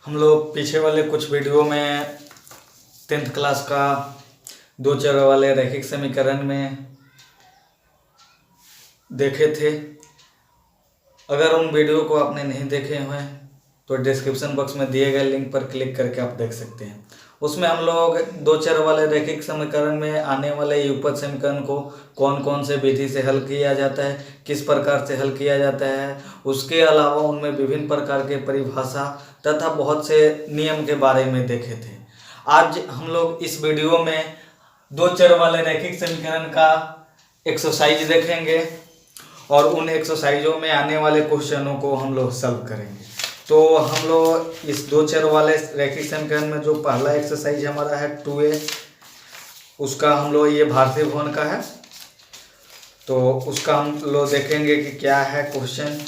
हम लोग पीछे वाले कुछ वीडियो में 10th क्लास का दो चर वाले रैखिक समीकरण में देखे थे। अगर उन वीडियो को आपने नहीं देखे हुए हैं तो डिस्क्रिप्शन बॉक्स में दिए गए लिंक पर क्लिक करके आप देख सकते हैं। उसमें हम लोग दो चर वाले रैखिक समीकरण में आने वाले युगपत समीकरण को कौन कौन से विधि से हल किया जाता है, किस प्रकार से हल किया जाता है, उसके अलावा उनमें विभिन्न प्रकार के परिभाषा तथा बहुत से नियम के बारे में देखे थे। आज हम लोग इस वीडियो में दो चर वाले रैखिक समीकरण का एक्सरसाइज देखेंगे और उन एक्सरसाइजों में आने वाले क्वेश्चनों को हम लोग सॉल्व करेंगे। तो हम लोग इस दो चर वाले रैखिक समीकरण में जो पहला एक्सरसाइज हमारा है 2a, उसका हम लोग ये भारतीय भवन का है, तो उसका हम लोग देखेंगे कि क्या है क्वेश्चन।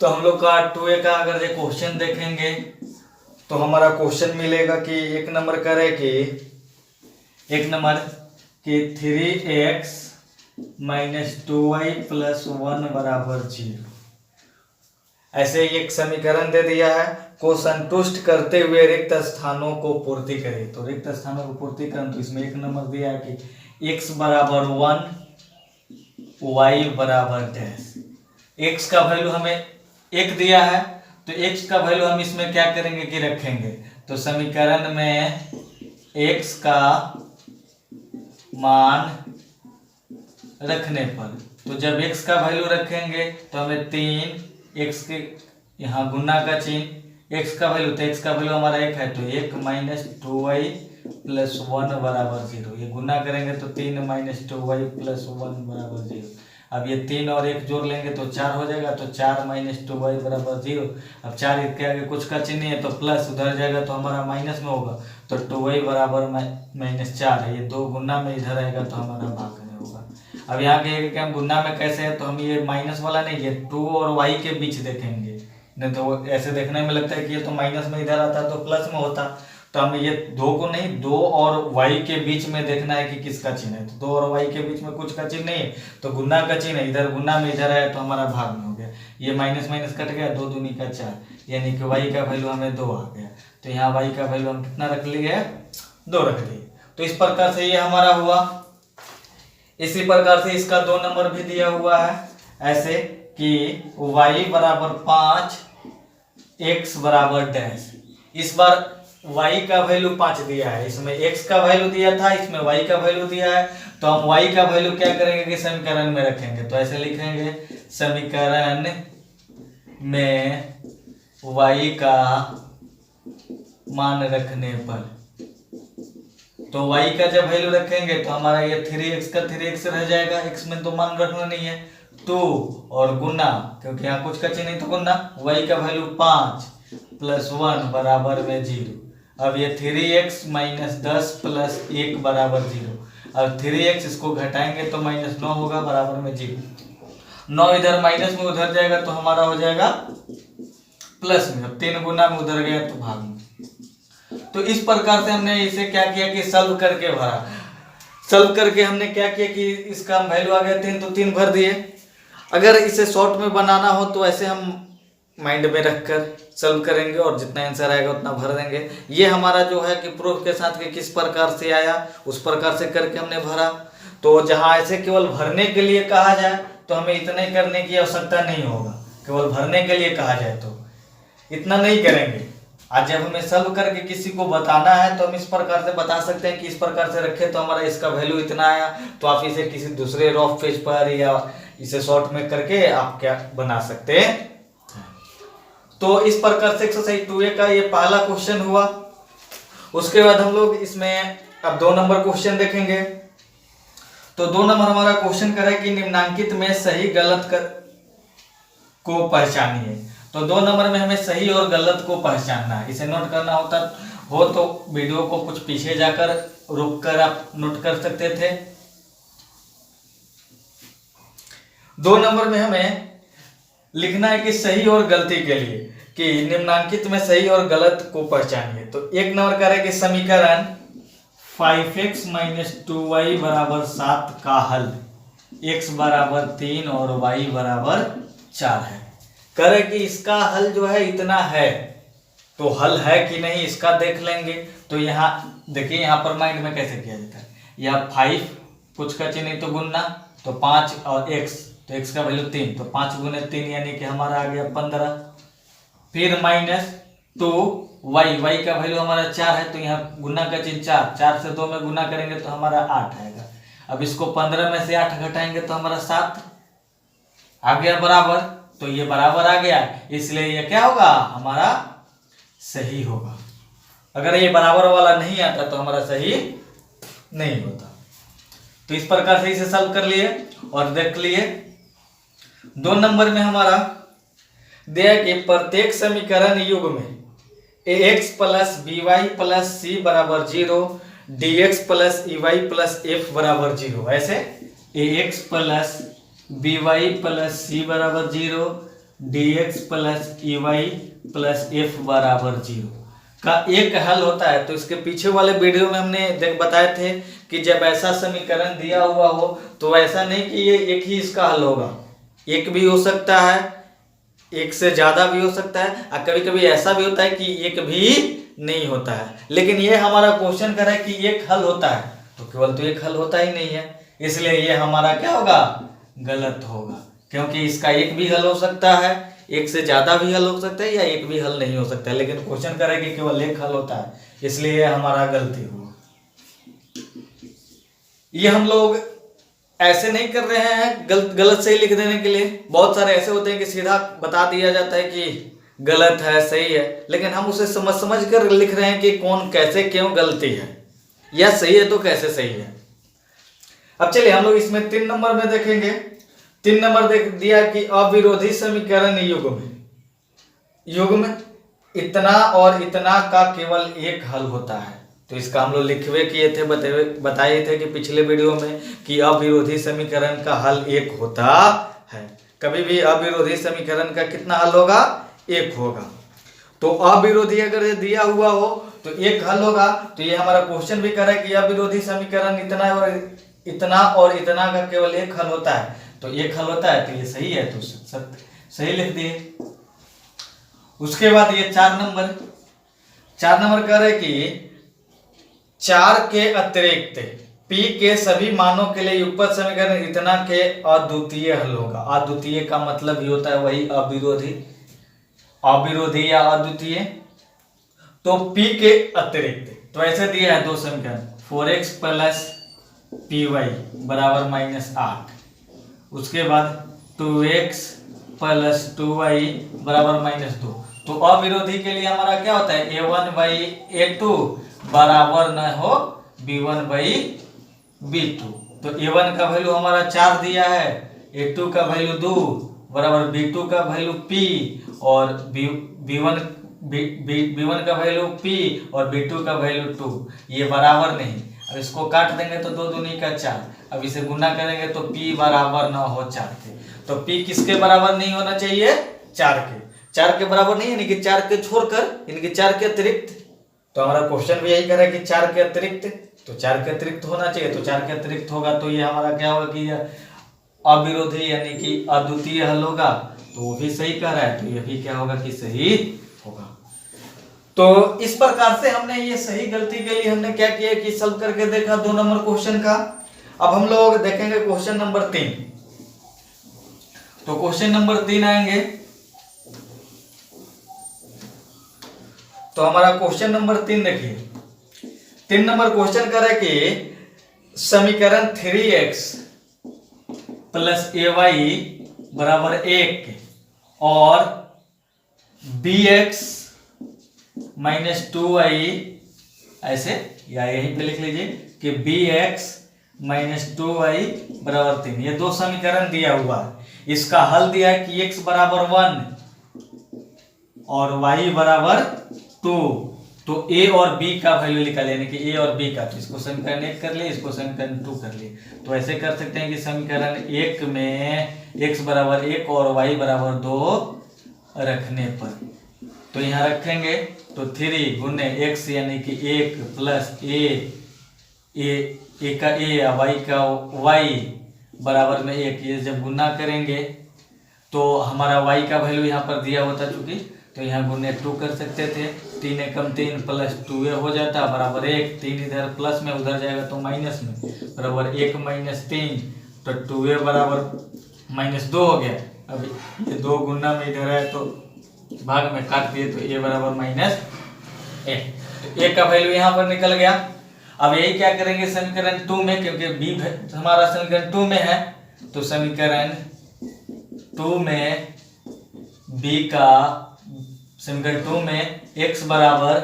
तो हम लोग का 2a का अगर ये क्वेश्चन देखेंगे तो हमारा क्वेश्चन मिलेगा कि एक नंबर करे कि 3x माइनस 2y प्लस 1 बराबर 0। ऐसे एक समीकरण दे दिया है को संतुष्ट करते हुए रिक्त स्थानों को पूर्ति करें। तो रिक्त स्थानों को पूर्ति करें तो इसमें एक नंबर दिया है कि x बराबर 1 y बराबर डैश। x का वैल्यू हमें 1 दिया है तो x का वैल्यू हम इसमें क्या करेंगे कि रखेंगे। तो समीकरण में x का मान रखने पर, तो जब x का वैल्यू रखेंगे तो हमें 3x के यहाँ गुना का चिन्ह, x का वैल्यू, तो x का वैल्यू हमारा 1 है तो 1 माइनस 2y प्लस 1 बराबर 0। ये गुना करेंगे तो 3 माइनस 2y प्लस 1 बराबर 0। अब ये 3 और 1 जोड़ लेंगे तो 4 हो जाएगा, तो 4 माइनस 2y बराबर 0। अब 4 के आगे कुछ का चिन्ह नहीं है तो प्लस उधर जाएगा तो हमारा माइनस में होगा, तो 2y बराबर माइनस 4 है। ये 2 गुना में इधर आएगा तो हमारा भाग में होगा। अब यहाँ के हम गुना में कैसे है तो हम ये माइनस वाला नहीं, ये 2 और y के बीच देखेंगे, नहीं तो ऐसे देखने में लगता है कि ये तो माइनस में इधर आता तो प्लस में होता। तो हमें ये 2 को नहीं, 2 और y के बीच में देखना है कि किसका चिन्ह है। तो 2 और y के बीच में कुछ का चिन्ह नहीं है तो गुना का चिन्ह है, इधर गुना में इधर है तो हमारा भाग में हो गया। ये माइनस माइनस कट गया, 2 दूनी का 4, यानी कि y का वैल्यू हमें 2 आ गया। तो यहाँ y का वैल्यू हम कितना रख लिए, 2 रख लिए। तो इस प्रकार से ये हमारा हुआ। इसी प्रकार से इसका 2 नंबर भी दिया हुआ है ऐसे कि y बराबर 5 x बराबर डैश। इस बार y का वैल्यू 5 दिया है, इसमें x का वैल्यू दिया था, इसमें y का वैल्यू दिया है, तो हम y का वैल्यू क्या करेंगे कि समीकरण में रखेंगे। तो ऐसे लिखेंगे समीकरण में y का मान रखने पर, तो y का जब वैल्यू रखेंगे तो हमारा ये 3x का 3x रह जाएगा, x में तो मान रखना नहीं है, 2 और गुना, क्योंकि यहाँ कुछ का चिन्ह नहीं तो गुना, y का वैल्यू 5 प्लस 1 बराबर में 0। अब ये 3x माइनस 10 प्लस 1 बराबर 0। अब 3x इसको घटाएंगे तो माइनस 9 होगा बराबर में 0। 9 इधर माइनस में उधर जाएगा तो हमारा हो जाएगा प्लस में। अब 3 गुना में उधर गया तो भाग में। तो इस प्रकार से हमने इसे क्या किया कि सॉल्व करके भरा। सॉल्व करके हमने क्या किया कि इसका वैल्यू आ गया 3 तो 3 भर दिए। अगर इसे शॉर्ट में बनाना हो तो ऐसे हम माइंड में रखकर सॉल्व करेंगे और जितना आंसर आएगा उतना भर देंगे। ये हमारा जो है कि प्रूफ के साथ कि किस प्रकार से आया उस प्रकार से करके हमने भरा। तो जहाँ ऐसे केवल भरने के लिए कहा जाए तो हमें इतने करने की आवश्यकता नहीं होगा, केवल भरने के लिए कहा जाए तो इतना नहीं करेंगे। आज जब हमें सॉल्व करके किसी को बताना है तो हम इस प्रकार से बता सकते हैं कि इस प्रकार से रखे तो हमारा इसका वैल्यू इतना आया, तो आप इसे किसी दूसरे रफ पेज पर या इसे शॉर्ट में करके आप क्या बना सकते हैं। तो इस प्रकार से एक्सरसाइज 2a का ये पहला क्वेश्चन हुआ। उसके बाद हम लोग इसमें अब 2 नंबर क्वेश्चन देखेंगे। तो 2 नंबर हमारा क्वेश्चन कर है कि निम्नांकित में सही गलत को पहचानिए। तो 2 नंबर में हमें सही और गलत को पहचानना है। इसे नोट करना होता हो तो वीडियो को कुछ पीछे जाकर रुककर आप नोट कर सकते थे। 2 नंबर में हमें लिखना है कि सही और गलती के लिए कि निम्नांकित में सही और गलत को पहचानिए। तो 1 नंबर का है कि समीकरण 5x माइनस 2y बराबर 7 का हल x बराबर 3 और y बराबर 4 है। करे कि इसका हल जो है इतना है, तो हल है कि नहीं इसका देख लेंगे। तो यहाँ देखिए, यहाँ पर माइंड में कैसे किया जाता है, या 5 कुछ का चिन्ह तो गुन्ना, तो 5 और x, तो x का वैल्यू 3, तो 5 गुने 3 यानी कि हमारा आ गया 15। फिर -2 y का वैल्यू हमारा 4 है, तो यहाँ गुना का चिन्ह 4 से 2 में गुना करेंगे तो हमारा 8 आएगा। अब इसको 15 में से 8 घटाएंगे तो हमारा 7 आ गया बराबर, तो ये बराबर आ गया, इसलिए ये क्या होगा हमारा सही होगा। अगर ये बराबर वाला नहीं आता तो हमारा सही नहीं होता। तो इस प्रकार से इसे सॉल्व कर लिए और देख लिए। 2 नंबर में हमारा दिया कि प्रत्येक समीकरण युग में ax plus by plus c बराबर 0, dx plus ey plus f बराबर 0। ऐसे ax plus by plus c बराबर 0, dx plus ey plus f बराबर 0 का एक हल होता है। तो इसके पीछे वाले वीडियो में हमने बताए थे कि जब ऐसा समीकरण दिया हुआ हो तो ऐसा नहीं कि ये एक ही इसका हल होगा, एक भी हो सकता है, एक से ज्यादा भी हो सकता है, और कभी कभी ऐसा भी होता है कि एक भी नहीं होता है। लेकिन ये हमारा क्वेश्चन कर रहा है कि एक हल होता है, तो केवल तो एक हल होता ही नहीं है, इसलिए ये हमारा क्या होगा, गलत होगा। क्योंकि इसका एक भी हल हो सकता है, एक से ज्यादा भी हल हो सकता है, या एक भी हल नहीं हो सकता है, लेकिन क्वेश्चन कर रहा है कि केवल एक हल होता है, इसलिए हमारा गलती हुआ। ये हम लोग ऐसे नहीं कर रहे हैं गलत सही लिख देने के लिए। बहुत सारे ऐसे होते हैं कि सीधा बता दिया जाता है कि गलत है सही है, लेकिन हम उसे समझ कर लिख रहे हैं कि कौन कैसे क्यों गलती है, या सही है तो कैसे सही है। अब चलिए हम लोग इसमें 3 नंबर में देखेंगे। 3 नंबर देख दिया कि अविरोधी समीकरण युग में इतना और इतना का केवल एक हल होता है। तो इसका हम लोग लिखवे किए थे, बताए थे कि पिछले वीडियो में कि अविरोधी समीकरण का हल एक होता है। कभी भी अविरोधी समीकरण का कितना हल होगा, एक होगा। तो अविरोधी अगर दिया हुआ हो तो एक हल होगा। तो ये हमारा क्वेश्चन भी कर रहा है कि अविरोधी समीकरण इतना और इतना का केवल एक हल होता है, तो एक हल होता है, तो ये सही है, तो सही लिख दिए। उसके बाद ये 4 नंबर कह रहे कि 4 के अतिरिक्त p के सभी मानों के लिए युगपत समीकरण इतना के अद्वितीय हल होगा। अद्वितीय का मतलब ही होता है वही अविरोधी या अद्वितीय। तो p के अतिरिक्त, तो ऐसे दिया है 2 समीकरण, 4x प्लस py बराबर -8, उसके बाद 2x प्लस 2y बराबर -2। तो अविरोधी के लिए हमारा क्या होता है, a1/a2 बराबर न हो b1/b2। तो a1 का वैल्यू हमारा 4 दिया है, a2 का वैल्यू 2 बराबर b2 का वैल्यू p, और b1 का वैल्यू p और b2 का वैल्यू 2, ये बराबर नहीं। अब इसको काट देंगे तो 2 दूनी का 4, अब इसे गुना करेंगे तो p बराबर न हो 4 के। तो p किसके बराबर नहीं होना चाहिए, 4 के बराबर नहीं, यानी कि 4 के छोड़कर, यानी कि 4 के अतिरिक्त। तो हमारा क्वेश्चन भी यही कर रहा है कि 4 के अतिरिक्त, तो 4 के अतिरिक्त होना चाहिए, तो 4 के अतिरिक्त होगा, तो ये हमारा क्या होगा कि अविरोधी यानी कि अद्वितीय हल होगा। तो वो भी सही कह रहा है, तो ये भी क्या होगा कि सही होगा। तो इस प्रकार से हमने ये सही गलती के लिए हमने क्या किया कि सॉल्व करके देखा 2 नंबर क्वेश्चन का। अब हम लोग देखेंगे क्वेश्चन नंबर 3। तो क्वेश्चन नंबर 3 आएंगे, तो हमारा क्वेश्चन नंबर 3 देखिए। 3 नंबर क्वेश्चन कर रहा है कि समीकरण 3x प्लस ay बराबर 1 और bx माइनस 2y, ऐसे या यहीं पे लिख लीजिए कि bx माइनस 2y बराबर 3, ये 2 समीकरण दिया हुआ है। इसका हल दिया है कि x बराबर 1 और y बराबर 2। तो a और b का वैल्यू निकाले, यानी कि a और b का। तो इसको समीकरण 1 कर लिए, इसको समीकरण 2 कर लिए। तो ऐसे कर सकते हैं कि समीकरण 1 में x बराबर 1 और y बराबर 2 रखने पर, तो यहाँ रखेंगे तो 3 गुने x यानी कि 1 प्लस a का a या y का y बराबर में 1, ये जब गुना करेंगे तो हमारा y का वैल्यू यहाँ पर दिया होता चूंकि, तो यहाँ गुने 2 कर सकते थे। 3 एकम 3 प्लस 2a हो जाता बराबर 1। 3 इधर प्लस में उधर जाएगा तो माइनस में, बराबर 1 माइनस 3, तो 2a बराबर -2 हो गया। अब ये 2 गुना में इधर है तो भाग में काट दिए तो a बराबर -1, तो a का वैल्यू यहाँ पर निकल गया। अब यही क्या करेंगे समीकरण 2 में, क्योंकि b हमारा समीकरण 2 में है, तो समीकरण 2 में b का समीकरण 2 में x बराबर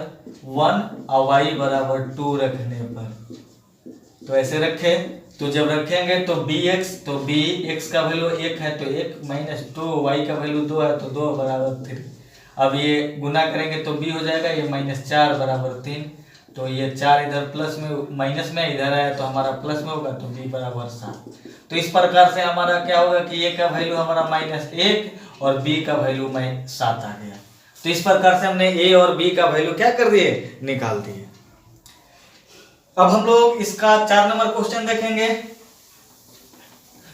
1 और y बराबर 2 रखने पर, तो ऐसे रखे, तो जब रखेंगे तो bx, तो bx का वैल्यू 1 है तो 1 माइनस 2, y का वैल्यू 2 है तो 2 बराबर 3। अब ये गुना करेंगे तो b हो जाएगा, ये -4 बराबर 3, तो ये 4 इधर प्लस में माइनस में इधर आया तो हमारा प्लस में होगा, तो b बराबर 7। तो इस प्रकार से हमारा क्या होगा कि a का वैल्यू हमारा -1 और b का वैल्यू 7 आ गया। तो इस प्रकार से हमने a और b का वैल्यू क्या कर दिए, निकाल दिए। अब हम लोग इसका 4 नंबर क्वेश्चन देखेंगे।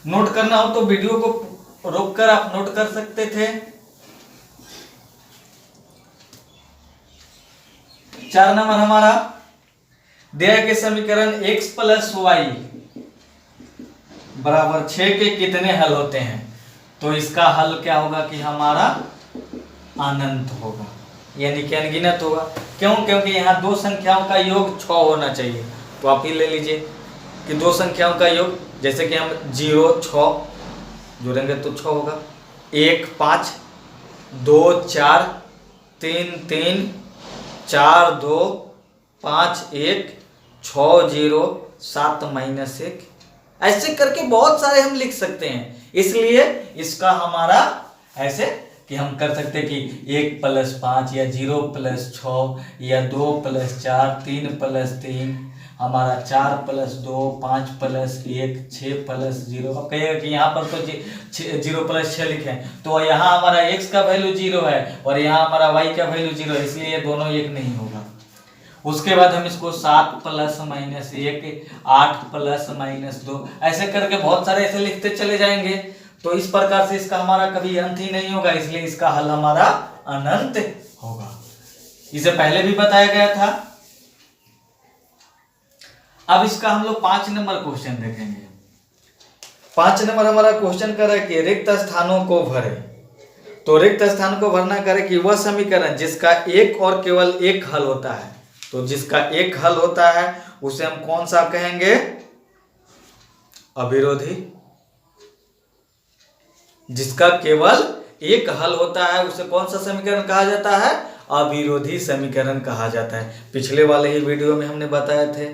नोट करना हो तो वीडियो को रोककर आप नोट कर सकते थे। 4 नंबर हमारा दिया के समीकरण x प्लस वाई बराबर 6 के कितने हल होते हैं, तो इसका हल क्या होगा कि हमारा अनंत होगा, यानी कि अनगिनत होगा। क्यों? क्योंकि यहाँ दो संख्याओं का योग 6 होना चाहिए। तो आप ही ले लीजिए कि दो संख्याओं का योग, जैसे कि हम 0 6 जोड़ेंगे तो 6 होगा, 1 5, 2 4, 3 3, 4 2, 5 1, 6 0, 7 -1, ऐसे करके बहुत सारे हम लिख सकते हैं। इसलिए इसका हमारा ऐसे कि हम कर सकते हैं कि 1 + 5 या 0 + 6 या 2 + 4, 3 + 3, हमारा 4 + 2, 5 + 1, 6 + 0। अब कहिएगा कि यहाँ पर तो 0 + 6 लिखे हैं, तो यहाँ हमारा x का वैल्यू 0 है और यहाँ हमारा y का वैल्यू 0 है, इसलिए ये दोनों एक नहीं होगा। उसके बाद हम इसको 7 + -1, 8 + -2, ऐसे करके बहुत सारे ऐसे लिखते चले जाएंगे। तो इस प्रकार से इसका हमारा कभी अंत ही नहीं होगा, इसलिए इसका हल हमारा अनंत होगा। इसे पहले भी बताया गया था। अब इसका हम लोग 5 नंबर क्वेश्चन देखेंगे। 5 नंबर हमारा क्वेश्चन कर रहा है कि रिक्त स्थानों को भरे। तो रिक्त स्थान को भरना करे कि वह समीकरण जिसका एक और केवल एक हल होता है, तो जिसका एक हल होता है उसे हम कौन सा कहेंगे, अविरोधी। जिसका केवल एक हल होता है उसे कौन सा समीकरण कहा जाता है, अविरोधी समीकरण कहा जाता है। पिछले वाले ही वीडियो में हमने बताए थे।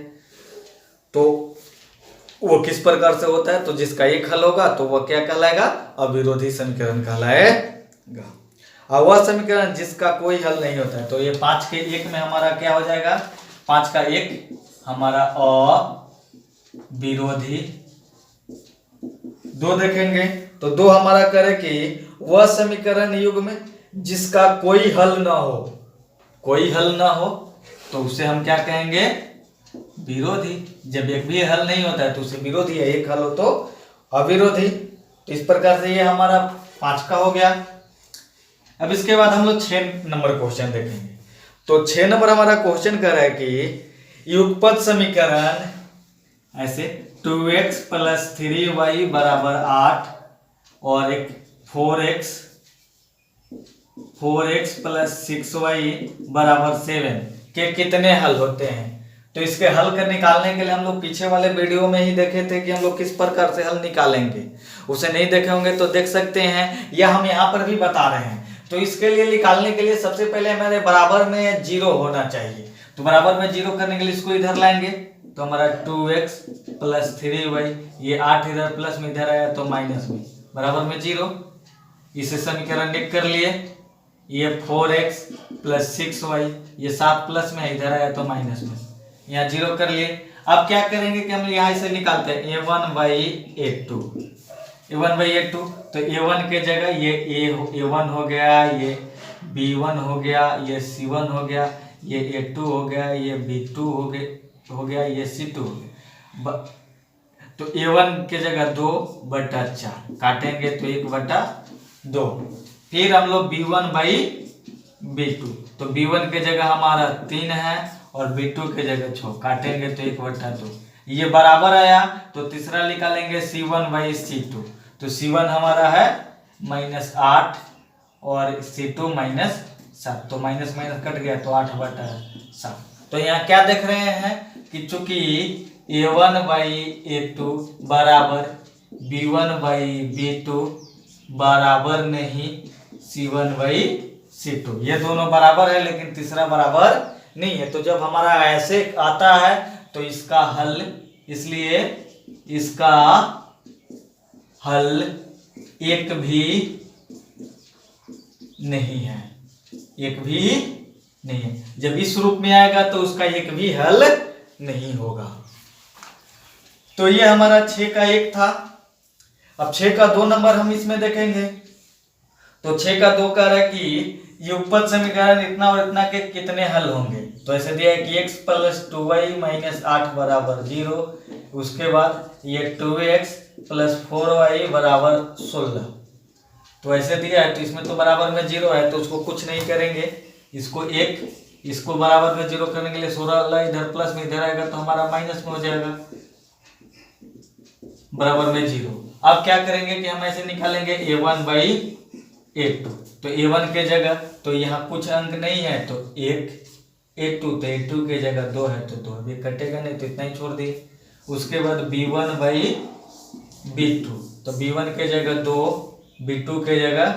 तो वो किस प्रकार से होता है, तो जिसका एक हल होगा तो वह क्या कहलाएगा, अविरोधी समीकरण कहलाएगा। और वह समीकरण जिसका कोई हल नहीं होता है, तो ये 5 के 1 में हमारा क्या हो जाएगा, 5 का 1 हमारा अविरोधी। 2 देखेंगे तो 2 हमारा करे कि वह समीकरण युग्म जिसका कोई हल ना हो, कोई हल ना हो तो उसे हम क्या कहेंगे, विरोधी। जब एक भी हल नहीं होता है तो उसे विरोधी है, एक हल हो तो अविरोधी। तो इस प्रकार से ये हमारा 5 का हो गया। अब इसके बाद हम लोग 6 नंबर क्वेश्चन देखेंगे। तो 6 नंबर हमारा क्वेश्चन कर रहा है कि युगपत समीकरण ऐसे 2x + 3y = 8 और एक 4x + 6y = 7 के कितने हल होते हैं। तो इसके हल कर निकालने के लिए हम लोग पीछे वाले वीडियो में ही देखे थे कि हम लोग किस प्रकार से हल निकालेंगे। उसे नहीं देखे होंगे तो देख सकते हैं, या हम यहाँ पर भी बता रहे हैं। तो इसके लिए निकालने के लिए सबसे पहले हमारे बराबर में 0 होना चाहिए। तो बराबर में 0 करने के लिए इसको इधर लाएंगे, तो हमारा 2x + 3y, ये 8 इधर प्लस में इधर आया तो माइनस में, बराबर में 0। इसे समीकरण लिख कर लिए। ये 4x + 6y, ये 7 प्लस में इधर आया तो माइनस में, यहाँ 0 कर लिए। अब क्या करेंगे कि हम यहाँ से निकालते हैं a1/a2, a1/a2। तो a1 के जगह ये a1 हो गया, ये b1 हो गया, ये c1 हो गया, ये a2 हो गया, ये b2 हो गया, ये c2 हो गया। तो a1 के जगह 2/4 काटेंगे तो 1/4 2। फिर हम लोग b1/b2, तो b1 के जगह हमारा 3 है और b2 के जगह 6, काटेंगे तो 1/2। ये बराबर आया तो तीसरा निकालेंगे c1/c2, तो c1 हमारा है -8 और c2 -7, तो माइनस माइनस कट गया तो 8/7। तो यहाँ क्या देख रहे हैं कि चूंकि a1/a2 बराबर b1/b2 बराबर नहीं c1/c2, ये दोनों बराबर है लेकिन तीसरा बराबर नहीं है। तो जब हमारा ऐसे आता है तो इसका हल, इसलिए इसका हल एक भी नहीं है, एक भी नहीं है। जब इस रूप में आएगा तो उसका एक भी हल नहीं होगा। तो ये हमारा 6 का 1 था। अब 6 का 2 नंबर हम इसमें देखेंगे। तो 6 का 2 कह रहा है कि ये उपपद समीकरण इतना और इतना के कितने हल होंगे। तो ऐसे दिया है कि x + 2y - 8 = 0। उसके बाद ये 2x + 4y = 16। तो ऐसे दिया है, तो इसमें तो बराबर में 0 है तो उसको कुछ नहीं करेंगे, इसको 1, इसको बराबर में 0 करने के लिए 16 इधर प्लस में इधर आएगा तो हमारा माइनस में हो जाएगा, बराबर में 0। अब क्या करेंगे कि हम ऐसे निकालेंगे a1/a2, तो a1 के जगह तो यहाँ कुछ अंक नहीं है तो 1, a2 तो a2 के जगह 2 है तो 2, अभी कटेगा नहीं तो इतना ही छोड़ दिए। उसके बाद b1/b2, तो b1 के जगह 2, b2 के जगह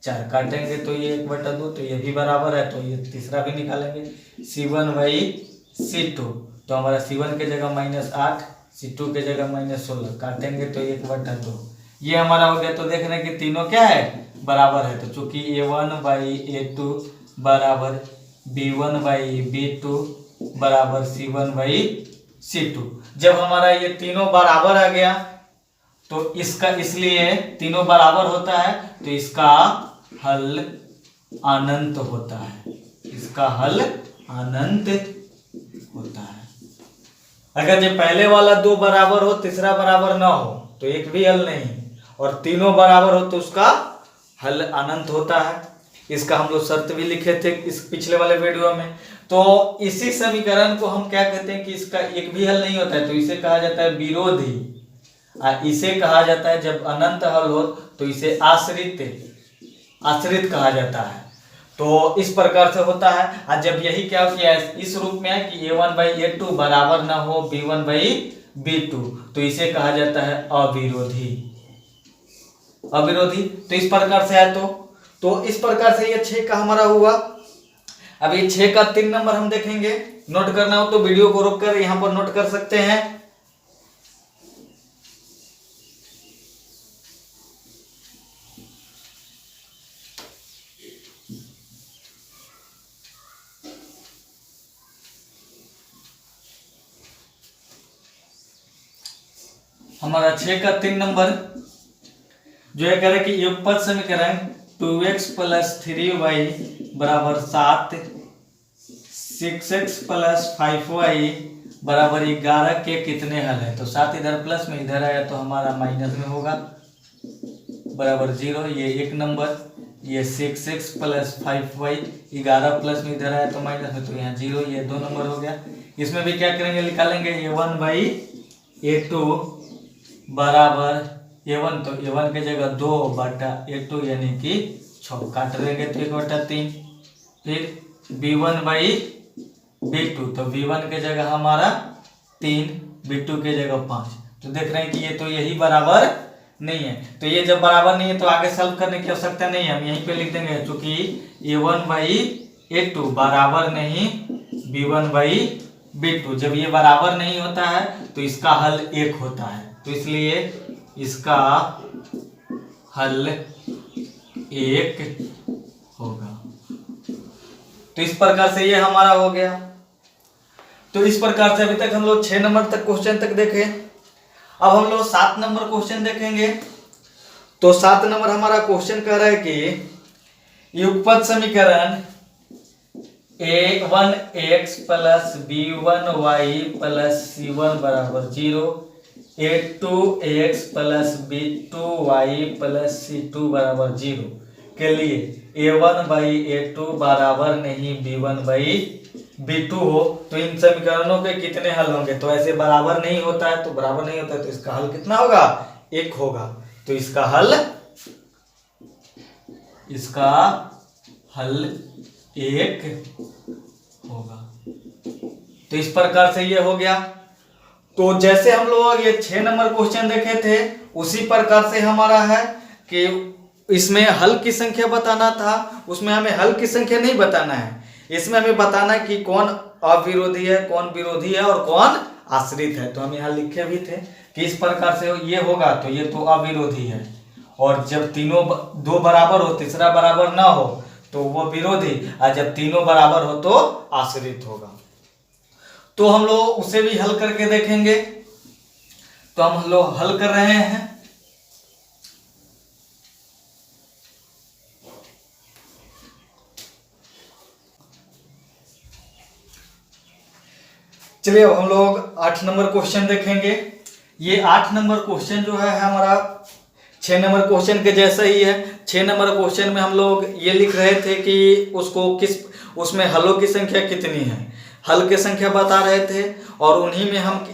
4, काटेंगे तो ये 1/2, तो ये भी बराबर है तो ये तीसरा भी निकालेंगे c1/c2, तो हमारा c1 के जगह -8, c2 के जगह -16, काटेंगे तो 1/2। ये हमारा हो गया। तो देख रहे हैं कि तीनों क्या है, बराबर है। तो चूंकि a1/a2 बराबर b1/b2 बराबर c1/c2, जब हमारा ये तीनों बराबर आ गया तो इसका, इसलिए तीनों बराबर होता है तो इसका हल अनंत होता है, इसका हल अनंत होता है। अगर जो पहले वाला 2 बराबर हो, तीसरा बराबर ना हो तो एक भी हल नहीं, और तीनों बराबर हो तो उसका हल अनंत होता है। इसका हम लोग शर्त भी लिखे थे इस पिछले वाले वीडियो में। तो इसी समीकरण को हम क्या कहते हैं कि इसका एक भी हल नहीं होता है तो इसे कहा जाता है विरोधी, इसे कहा जाता है जब अनंत हल हो तो इसे आश्रित कहा जाता है। तो इस प्रकार से होता है। और जब यही क्या किया इस रूप में है कि a1/a2 बराबर ना हो b1/b2 तो इसे कहा जाता है अविरोधी, अविरोधी। तो इस प्रकार से है। तो इस प्रकार से ये 6 का हमारा हुआ। अब ये 6 का 3 नंबर हम देखेंगे। नोट करना हो तो वीडियो को रोककर यहां पर नोट कर सकते हैं। हमारा 6 का 3 नंबर जो है कह रहे कि युगपत समीकरण 2x + 3y = 7, 6x + 5y = 11 के कितने हल है। तो 7 इधर प्लस में इधर आया तो हमारा माइनस में होगा, बराबर 0। ये 1 नंबर। ये 6x + 5y 11 प्लस में इधर आया तो माइनस में, तो यहाँ 0, ये 2 नंबर हो गया। इसमें भी क्या करेंगे, निकालेंगे a1/a2 बराबर a1, तो a1 के जगह 2/a2 यानी कि 6, काट देंगे तो 1/3। फिर b1/b2, तो b1 के जगह हमारा 3, b2 के जगह 5। तो देख रहे हैं कि ये तो यही बराबर नहीं है। तो ये जब बराबर नहीं है तो आगे सॉल्व करने की आवश्यकता नहीं है, हम यहीं पे लिख देंगे क्योंकि a1/a2 बराबर नहीं b1/b2। जब ये बराबर नहीं होता है तो इसका हल 1 होता है, तो इसलिए इसका हल 1 होगा। तो इस प्रकार से ये हमारा हो गया। तो इस प्रकार से अभी तक हम लोग 6 नंबर तक क्वेश्चन तक देखे। अब हम लोग 7 नंबर क्वेश्चन देखेंगे। तो 7 नंबर हमारा क्वेश्चन कह रहा है कि युगपत समीकरण a1x + b1y + c1 = 0 a2x plus b2y plus c2 बराबर 0 के लिए a1/a2 बराबर नहीं b1/b2 हो तो इन समीकरणों के कितने हल होंगे। तो ऐसे बराबर नहीं होता है, तो बराबर नहीं होता है तो इसका हल कितना होगा, 1 होगा। तो इसका हल 1 होगा। तो इस प्रकार से ये हो गया। तो जैसे हम लोग ये 6 नंबर क्वेश्चन देखे थे उसी प्रकार से हमारा है कि इसमें हल की संख्या बताना था, उसमें हमें हल की संख्या नहीं बताना है, इसमें हमें बताना है कि कौन अविरोधी है, कौन विरोधी है और कौन आश्रित है। तो हम यहाँ लिखे भी थे कि इस प्रकार से ये होगा तो ये तो अविरोधी है, और जब तीनों दो बराबर हो तीसरा बराबर ना हो तो वो विरोधी, और जब तीनों बराबर हो तो आश्रित होगा। तो हम लोग उसे भी हल करके देखेंगे। तो हम लोग हल कर रहे हैं। चलिए अब हम लोग 8 नंबर क्वेश्चन देखेंगे। ये 8 नंबर क्वेश्चन जो है हमारा 6 नंबर क्वेश्चन के जैसा ही है। 6 नंबर क्वेश्चन में हम लोग ये लिख रहे थे कि उसमें हलों की संख्या कितनी है, हल की संख्या बता रहे थे, और उन्हीं में हम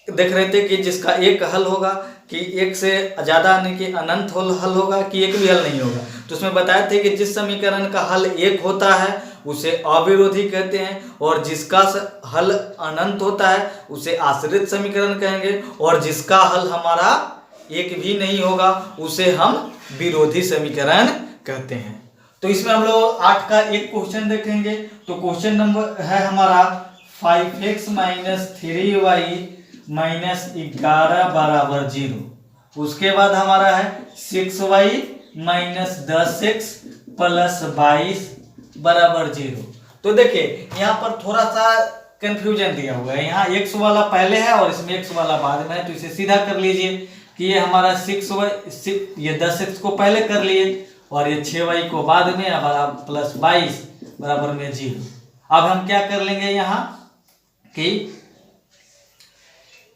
देख रहे थे कि जिसका एक हल होगा कि एक से ज़्यादा यानी कि अनंत हल होगा कि एक भी हल नहीं होगा। तो उसमें बताए थे कि जिस समीकरण का हल एक होता है उसे अविरोधी कहते हैं, और जिसका हल अनंत होता है उसे आश्रित समीकरण कहेंगे, और जिसका हल हमारा एक भी नहीं होगा उसे हम विरोधी समीकरण कहते हैं। तो इसमें हम लोग 8 का एक क्वेश्चन देखेंगे। तो क्वेश्चन नंबर है हमारा 5x - 3y - 11 बराबर 0। उसके बाद हमारा है 6y - 10x प्लस 22 बराबर 0। तो देखिए यहाँ पर थोड़ा सा कंफ्यूजन दिया हुआ है, यहाँ x वाला पहले है और इसमें x वाला बाद में है। तो इसे सीधा कर लीजिए कि ये हमारा 6y ये 10x को पहले कर लिए और ये 6y को बाद में, हमारा प्लस 22 बराबर में 0। अब हम क्या कर लेंगे यहाँ कि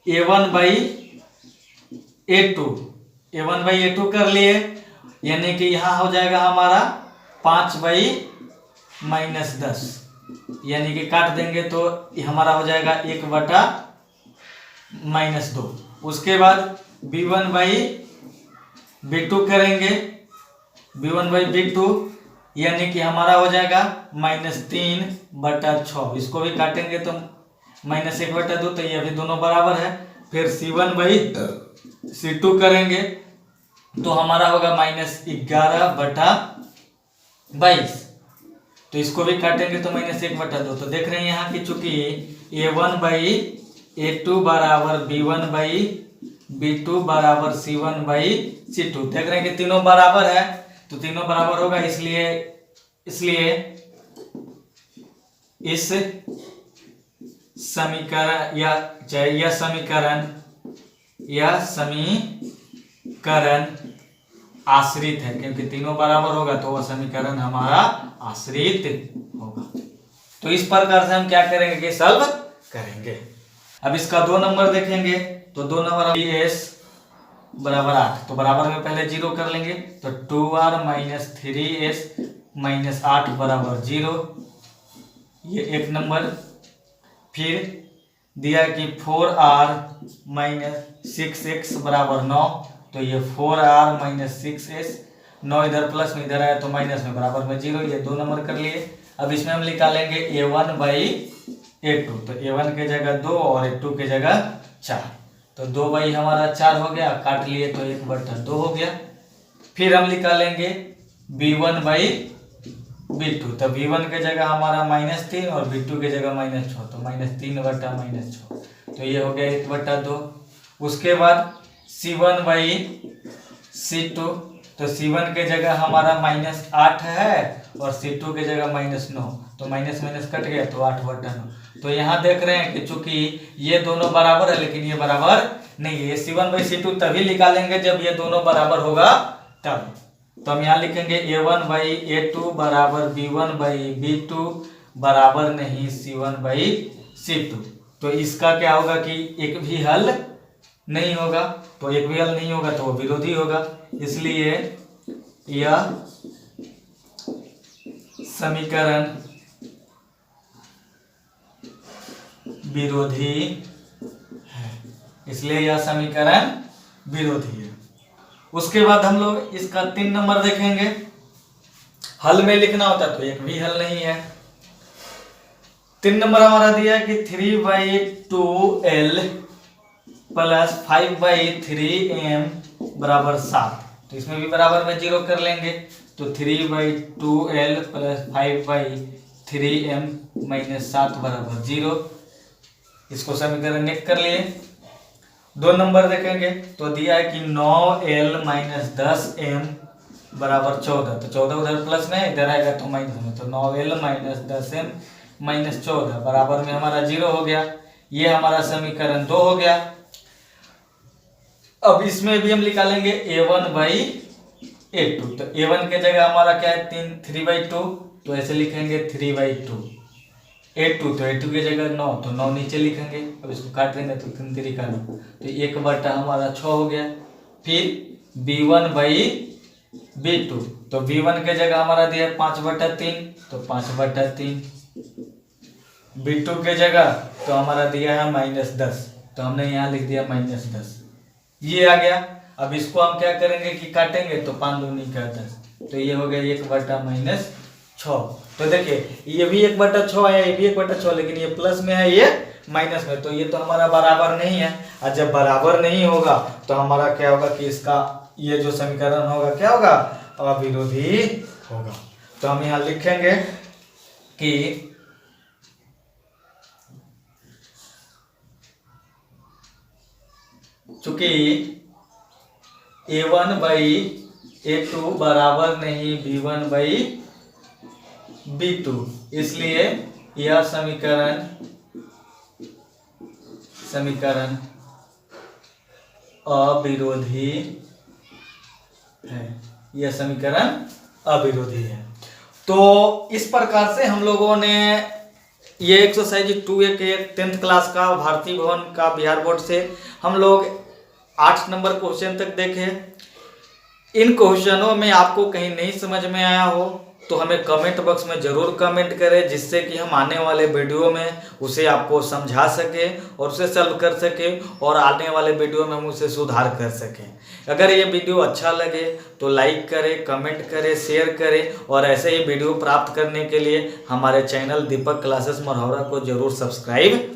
a1/a2 कर लिए, यानी कि यहाँ हो जाएगा हमारा 5/-10, यानी कि काट देंगे तो हमारा हो जाएगा 1/-2। उसके बाद b1/b2 करेंगे, b1/b2 यानी कि हमारा हो जाएगा -3/6। इसको भी काटेंगे तो -1/2, तो ये अभी दोनों बराबर है। फिर c1/c2 करेंगे तो हमारा होगा -11/22। तो इसको भी काटेंगे तो -1/2। तो देख रहे हैं यहाँ की चूंकि a1/a2 बराबर b1/b2 बराबर c1/c2, देख रहे हैं कि तीनों बराबर है तो तीनों बराबर होगा, इसलिए इस समीकरण यह समीकरण आश्रित है, क्योंकि तीनों बराबर होगा तो वह समीकरण हमारा आश्रित होगा। तो इस प्रकार से हम क्या करेंगे कि सॉल्व करेंगे। अब इसका 2 नंबर देखेंगे। तो 2 नंबर s बराबर 8, तो बराबर में पहले 0 कर लेंगे। तो 2r - 3s - 8 बराबर 0, ये 1 नंबर। फिर दिया कि 4r - 6x बराबर 9, तो ये 4r - 6s, 9 इधर प्लस में इधर आया तो माइनस में बराबर में 0, ये 2 नंबर कर लिए। अब इसमें हम निकालेंगे a1/a2, तो a1 के जगह 2 और a2 के जगह 4, तो 2 हमारा 4 हो गया, काट लिए तो 1/2 हो गया। फिर हम निकालेंगे b1/b2, तो b1 के जगह हमारा -3 और b2 के जगह -6, तो -3/-6, तो ये हो गया 1/2। उसके बाद c1/c2, तो c1 के जगह हमारा -8 है और c2 के जगह -9, तो माइनस माइनस कट गया तो 8/9। तो यहाँ देख रहे हैं कि चूंकि ये दोनों बराबर है लेकिन ये बराबर नहीं है। ये c1/c2 तभी निकालेंगे जब ये दोनों बराबर होगा तब। तो हम यहाँ लिखेंगे a1/a2 बराबर b1/b2 बराबर नहीं c1/c2। तो इसका क्या होगा कि एक भी हल नहीं होगा, तो एक भी हल नहीं होगा तो वो विरोधी होगा, इसलिए यह समीकरण विरोधी है, इसलिए यह समीकरण विरोधी है। उसके बाद हम लोग इसका 3 नंबर देखेंगे। हल में लिखना होता तो एक भी हल नहीं है। 3 नंबर हमारा दिया है कि 3/2l प्लस 5/3m बराबर 7, तो इसमें भी बराबर में 0 कर लेंगे, तो 3/2l प्लस 5/3m माइनस 7 बराबर 0। इसको समीकरण 1 कर लिए। 2 नंबर देखेंगे तो दिया है कि 9l माइनस 10m बराबर 14, तो 14 उधर प्लस में इधर आएगा तो माइनस में, तो 9l माइनस 10m माइनस 14 बराबर में हमारा 0 हो गया। ये हमारा समीकरण 2 हो गया। अब इसमें भी हम निकालेंगे a1/a2, तो a1 के जगह हमारा क्या है 3/2, तो ऐसे लिखेंगे 3/2। a2 तो a2 की जगह 9, तो 9 नीचे लिखेंगे। अब इसको काट देंगे तो 3 3 का 9, तो 1 हमारा 6 हो गया। फिर b1/b2, तो b1 के जगह हमारा दिया 5/3, तो 5/3। b2 के जगह तो हमारा दिया है -10, तो हमने यहाँ लिख दिया -10, ये आ गया। अब इसको हम क्या करेंगे कि काटेंगे, तो 5 दूनी का 10, तो ये हो गया 1/-6। तो देखिए ये भी 1/6 है, ये भी 1/6, लेकिन ये प्लस में है, ये माइनस में, तो ये तो हमारा बराबर नहीं है। और जब बराबर नहीं होगा तो हमारा क्या होगा कि इसका ये जो समीकरण होगा क्या होगा, अविरोधी होगा। तो हम यहाँ लिखेंगे कि चूंकि a1/a2 बराबर नहीं b1/b2, इसलिए यह समीकरण अविरोधी है, यह समीकरण अविरोधी है। तो इस प्रकार से हम लोगों ने ये एक्सरसाइज 2A के 10th क्लास का भारतीय भवन का बिहार बोर्ड से हम लोग 8 नंबर क्वेश्चन तक देखे। इन क्वेश्चनों में आपको कहीं नहीं समझ में आया हो तो हमें कमेंट बॉक्स में ज़रूर कमेंट करें, जिससे कि हम आने वाले वीडियो में उसे आपको समझा सके और उसे सॉल्व कर सके, और आने वाले वीडियो में हम उसे सुधार कर सकें। अगर ये वीडियो अच्छा लगे तो लाइक करें, कमेंट करें, शेयर करें, और ऐसे ही वीडियो प्राप्त करने के लिए हमारे चैनल दीपक क्लासेस मरहौरा को ज़रूर सब्सक्राइब